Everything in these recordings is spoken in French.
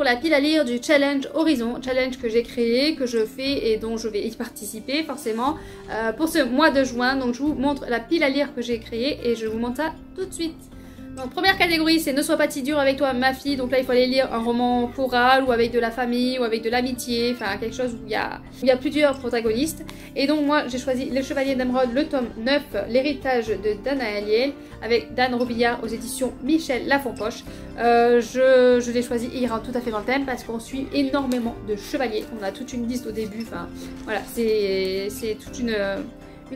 la pile à lire du challenge Horizon, challenge que j'ai créé, que je fais et dont je vais y participer forcément pour ce mois de juin. Donc je vous montre la pile à lire que j'ai créée et je vous montre ça tout de suite. Donc première catégorie, c'est ne sois pas si dur avec toi ma fille. Donc là il faut aller lire un roman choral ou avec de la famille ou avec de l'amitié, enfin quelque chose où il y a plusieurs protagonistes. Et donc moi j'ai choisi Le Chevalier d'Émeraude, le tome 9, l'héritage de Dana Aliel, avec Dan Robillard aux éditions Michel Lafonpoche. Je l'ai choisi et il rentre tout à fait dans le thème parce qu'on suit énormément de chevaliers. On a toute une liste au début, enfin voilà, c'est toute une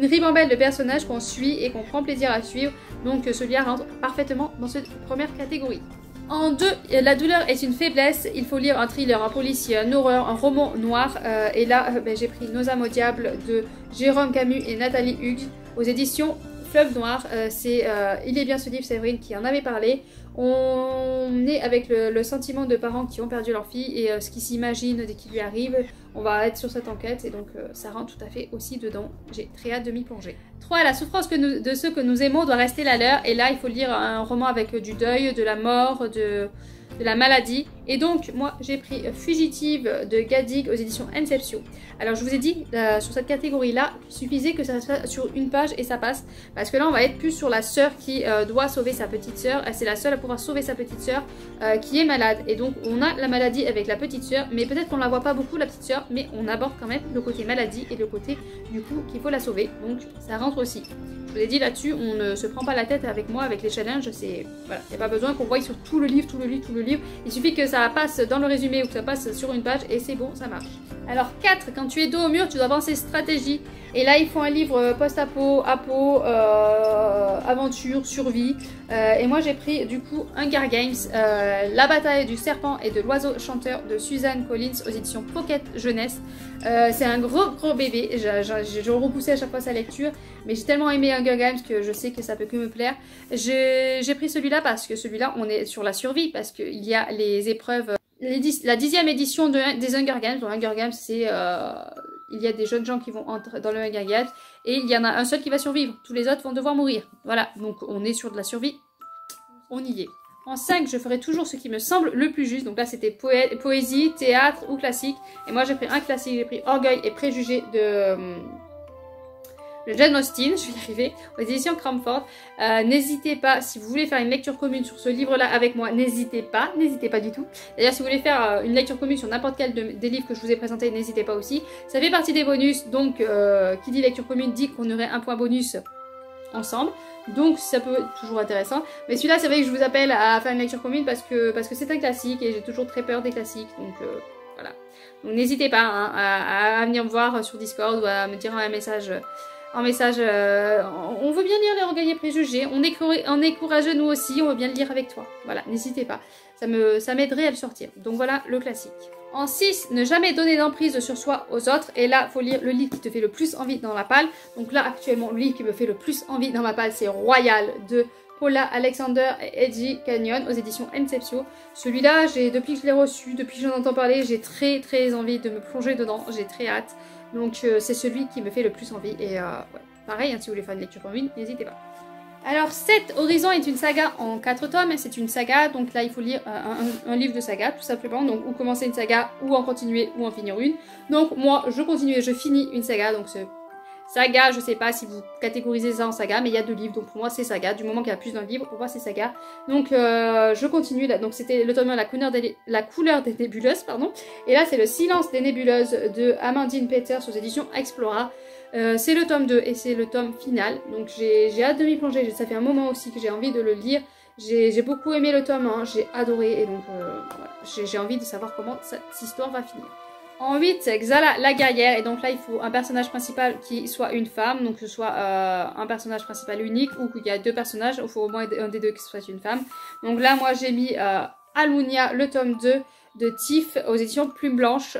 ribambelle de personnages qu'on suit et qu'on prend plaisir à suivre. Donc celui-là rentre parfaitement dans cette première catégorie. En 2, la douleur est une faiblesse. Il faut lire un thriller, un policier, un horreur, un roman noir. Et là, j'ai pris Nos âmes au diable de Jérôme Camus et Nathalie Hugues aux éditions Fleuve Noir. Il est bien ce livre, Séverine qui en avait parlé. On est avec le sentiment de parents qui ont perdu leur fille et ce qu'ils s'imaginent dès qu'il lui arrive. On va être sur cette enquête et donc ça rentre tout à fait aussi dedans. J'ai très hâte de m'y plonger. 3. La souffrance de ceux que nous aimons doit rester la leur. Et là, il faut lire un roman avec du deuil, de la mort, de la maladie. Et donc, moi, j'ai pris Fugitive de Gadig aux éditions Inception. Alors, je vous ai dit, sur cette catégorie-là, il suffisait que ça soit sur une page et ça passe. Parce que là, on va être plus sur la sœur qui doit sauver sa petite sœur. C'est la seule à pouvoir sauver sa petite sœur qui est malade. Et donc, on a la maladie avec la petite sœur. Mais peut-être qu'on ne la voit pas beaucoup, la petite sœur. Mais on aborde quand même le côté maladie et le côté, du coup, qu'il faut la sauver. Donc, ça rentre aussi. Je vous ai dit là-dessus, on ne se prend pas la tête avec moi, avec les challenges. C'est voilà, il n'y a pas besoin qu'on voie sur tout le livre. Il suffit que ça passe dans le résumé ou que ça passe sur une page et c'est bon, ça marche. Alors 4, quand tu es dos au mur, tu dois penser stratégie. Et là, il faut un livre post-apo, aventure, survie. Et moi, j'ai pris du coup Hunger Games, La bataille du serpent et de l'oiseau chanteur de Suzanne Collins aux éditions Pocket Jeunesse. C'est un gros bébé. Je repoussais à chaque fois sa lecture. Mais j'ai tellement aimé Hunger Games que je sais que ça peut que me plaire. J'ai pris celui-là parce que celui-là, on est sur la survie. Parce qu'il y a les épreuves... La 10e édition des Hunger Games. Donc Hunger Games, c'est... il y a des jeunes gens qui vont entrer dans le Hunger Games. Et il y en a un seul qui va survivre. Tous les autres vont devoir mourir. Voilà, donc on est sur de la survie. On y est. En 5, je ferai toujours ce qui me semble le plus juste. Donc là, c'était poésie, théâtre ou classique. Et moi, j'ai pris un classique. J'ai pris Orgueil et Préjugés de Jane Austen. Je vais y arriver. Aux éditions Cramford. N'hésitez pas, si vous voulez faire une lecture commune sur ce livre-là avec moi, n'hésitez pas du tout. D'ailleurs, si vous voulez faire une lecture commune sur n'importe quel des livres que je vous ai présentés, n'hésitez pas aussi. Ça fait partie des bonus. Donc, qui dit lecture commune dit qu'on aurait un point bonus ensemble, donc ça peut être toujours intéressant. Mais celui-là, c'est vrai que je vous appelle à faire une lecture commune parce que c'est un classique et j'ai toujours très peur des classiques, donc voilà. Donc n'hésitez pas hein, à venir me voir sur Discord ou à me dire un message. On veut bien lire les Orgueils et Préjugés, on est courageux nous aussi, on veut bien le lire avec toi. Voilà, n'hésitez pas, ça m'aiderait à le sortir. Donc voilà le classique. En 6, ne jamais donner d'emprise sur soi aux autres. Et là, il faut lire le livre qui te fait le plus envie dans la palle. Donc là, actuellement, le livre qui me fait le plus envie dans ma palle, c'est Royal de Paula Alexander et Eddie Canyon aux éditions Inception. Celui-là, depuis que je l'ai reçu, depuis que j'en entends parler, j'ai très envie de me plonger dedans. J'ai très hâte. Donc c'est celui qui me fait le plus envie. Et ouais, pareil, hein, si vous voulez faire une lecture commune, n'hésitez pas. Alors 7, Horizon est une saga en 4 tomes, c'est une saga, donc là il faut lire un livre de saga tout simplement, donc ou commencer une saga, ou en continuer, ou en finir une. Donc moi je continue et je finis une saga, donc saga, je sais pas si vous catégorisez ça en saga, mais il y a 2 livres, donc pour moi c'est saga, du moment qu'il y a plus d'un livre, pour moi c'est saga. Donc je continue, là. Donc c'était le tome 1, la couleur des nébuleuses, pardon, et là c'est Le silence des nébuleuses de Amandine Peters aux éditions Explora. C'est le tome 2 et c'est le tome final, donc j'ai hâte de m'y plonger, ça fait un moment aussi que j'ai envie de le lire, j'ai beaucoup aimé le tome 1, j'ai adoré et donc voilà, j'ai envie de savoir comment cette histoire va finir. En 8, c'est Xala la guerrière, et donc là il faut un personnage principal qui soit une femme, donc que ce soit un personnage principal unique ou qu'il y a 2 personnages, il faut au moins un des 2 qui soit une femme. Donc là moi j'ai mis Almunia, le tome 2 de Tiff aux éditions Plume Blanche.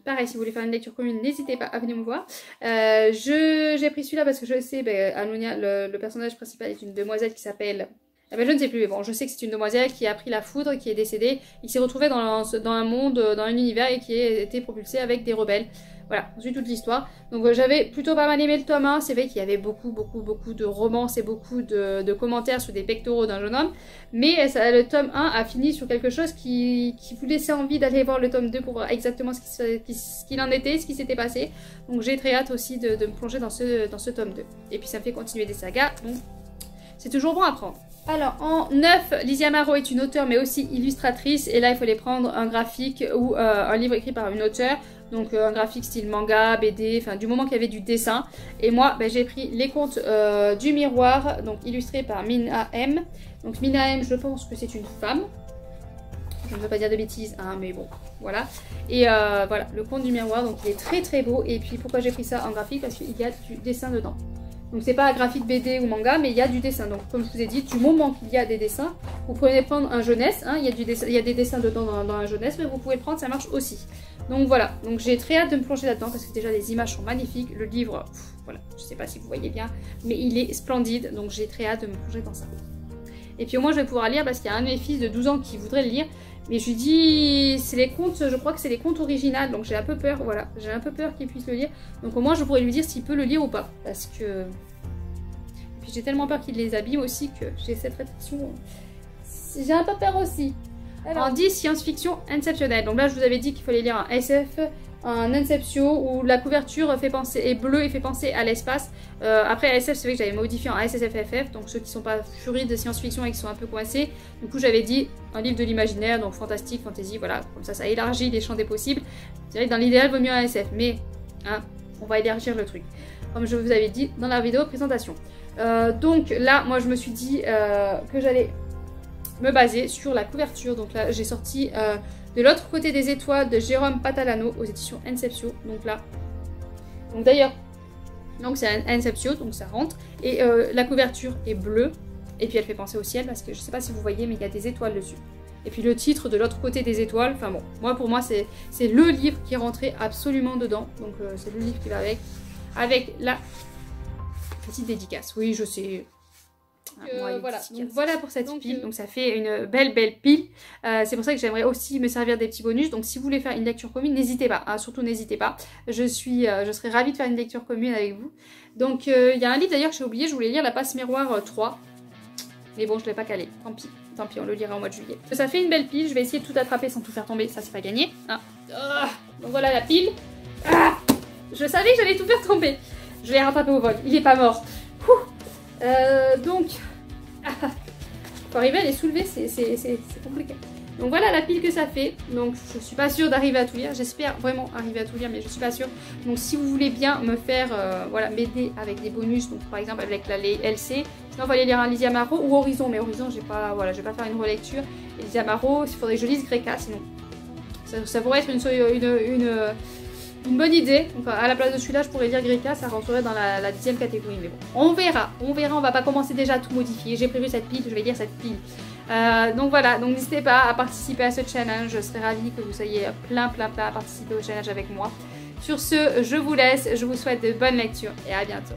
Pareil, si vous voulez faire une lecture commune, n'hésitez pas à venir me voir. J'ai pris celui-là parce que je sais, Almunia, le personnage principal est une demoiselle qui s'appelle Eh ben, je ne sais plus, mais bon, je sais que c'est une demoiselle qui a pris la foudre, qui est décédée, et qui s'est retrouvée dans un monde, dans un univers, et qui a été propulsée avec des rebelles. Voilà, ensuite toute l'histoire. Donc j'avais plutôt pas mal aimé le tome 1, c'est vrai qu'il y avait beaucoup de romances et beaucoup de commentaires sur des pectoraux d'un jeune homme, mais le tome 1 a fini sur quelque chose qui vous laissait envie d'aller voir le tome 2 pour voir exactement ce qu'il en était, ce qui s'était passé. Donc j'ai très hâte aussi de me plonger dans ce tome 2. Et puis ça me fait continuer des sagas, donc c'est toujours bon à prendre. Alors en 9, Lizzie Amaro est une auteure mais aussi illustratrice, et là il fallait prendre un graphique ou un livre écrit par une auteure. Donc un graphique style manga, BD, enfin du moment qu'il y avait du dessin. Et moi, ben, j'ai pris Les Contes du Miroir, donc illustré par Mina M. Donc Mina M, je pense que c'est une femme. Je ne veux pas dire de bêtises, hein, mais bon, voilà. Et voilà, Le Conte du Miroir, donc il est très beau. Et puis pourquoi j'ai pris ça en graphique? Parce qu'il y a du dessin dedans. Donc c'est pas un graphique BD ou manga, mais il y a du dessin. Donc comme je vous ai dit, du moment qu'il y a des dessins, vous pouvez prendre un jeunesse. Hein, il y a des dessins dedans dans un jeunesse, mais vous pouvez le prendre, ça marche aussi. Donc voilà, donc j'ai très hâte de me plonger là-dedans parce que déjà les images sont magnifiques. Le livre, voilà, je sais pas si vous voyez bien, mais il est splendide. Donc j'ai très hâte de me plonger dans ça. Et puis au moins je vais pouvoir lire parce qu'il y a un de mes fils de 12 ans qui voudrait le lire. Mais je lui dis, c'est les contes, je crois que c'est les contes originaux, donc j'ai un peu peur, voilà. J'ai un peu peur qu'il puisse le lire. Donc au moins je pourrais lui dire s'il peut le lire ou pas. Parce que... Et puis j'ai tellement peur qu'il les abîme aussi que j'ai cette réflexion. J'ai un peu peur aussi. Alors, en 10, science-fiction inceptionnelle. Donc là je vous avais dit qu'il fallait lire un SF, un Inception où la couverture est bleue et fait penser à l'espace. Après SF, c'est vrai que j'avais modifié en SSFFF, donc ceux qui sont pas furieux de science-fiction et qui sont un peu coincés. Du coup j'avais dit un livre de l'imaginaire, donc fantastique, fantasy, voilà, comme ça élargit les champs des possibles. C'est vrai que dans l'idéal vaut mieux un SF, mais hein, on va élargir le truc, comme je vous avais dit dans la vidéo présentation. Donc là moi je me suis dit que j'allais me baser sur la couverture. Donc là j'ai sorti De l'autre côté des étoiles de Jérôme Patalano aux éditions Inceptio. Donc là, donc d'ailleurs, donc c'est un Inceptio, donc ça rentre. Et la couverture est bleue. Et puis elle fait penser au ciel parce que je sais pas si vous voyez, mais il y a des étoiles dessus. Et puis le titre De l'autre côté des étoiles, enfin bon, pour moi c'est le livre qui est rentré absolument dedans. Donc c'est le livre qui va avec la petite dédicace. Oui, je sais. Voilà. Donc voilà pour cette pile, donc ça fait une belle pile. C'est pour ça que j'aimerais aussi me servir des petits bonus. Donc si vous voulez faire une lecture commune, n'hésitez pas, hein, surtout n'hésitez pas. Je serais ravie de faire une lecture commune avec vous. Donc il y a un livre d'ailleurs que j'ai oublié, je voulais lire La Passe Miroir 3. Mais bon, je ne l'ai pas calé, tant pis, on le lira au mois de juillet. Ça fait une belle pile, je vais essayer de tout attraper sans tout faire tomber, ça c'est pas gagné. Hein. Donc voilà la pile. Je savais que j'allais tout faire tomber. Je vais rattraper au vol, il est pas mort. Donc, pour arriver à les soulever, c'est compliqué. Donc voilà la pile que ça fait. Donc je suis pas sûre d'arriver à tout lire. J'espère vraiment arriver à tout lire, mais je suis pas sûre. Donc si vous voulez bien me faire, voilà, m'aider avec des bonus, donc par exemple avec la LC, sinon il faut aller lire un Lizzie Amaro ou Horizon. Mais Horizon, j'ai pas, voilà, je vais pas faire une relecture. Et Lizzie Amaro, il faudrait que je lise Greka, sinon ça pourrait être une bonne idée. Donc à la place de celui-là, je pourrais lire Greka, ça rentrerait dans la 10e catégorie. Mais bon, on verra, on va pas commencer déjà à tout modifier. J'ai prévu cette pile, je vais lire cette pile. Donc voilà, donc n'hésitez pas à participer à ce challenge. Je serais ravie que vous soyez plein à participer au challenge avec moi. Sur ce, je vous laisse, je vous souhaite de bonnes lectures et à bientôt.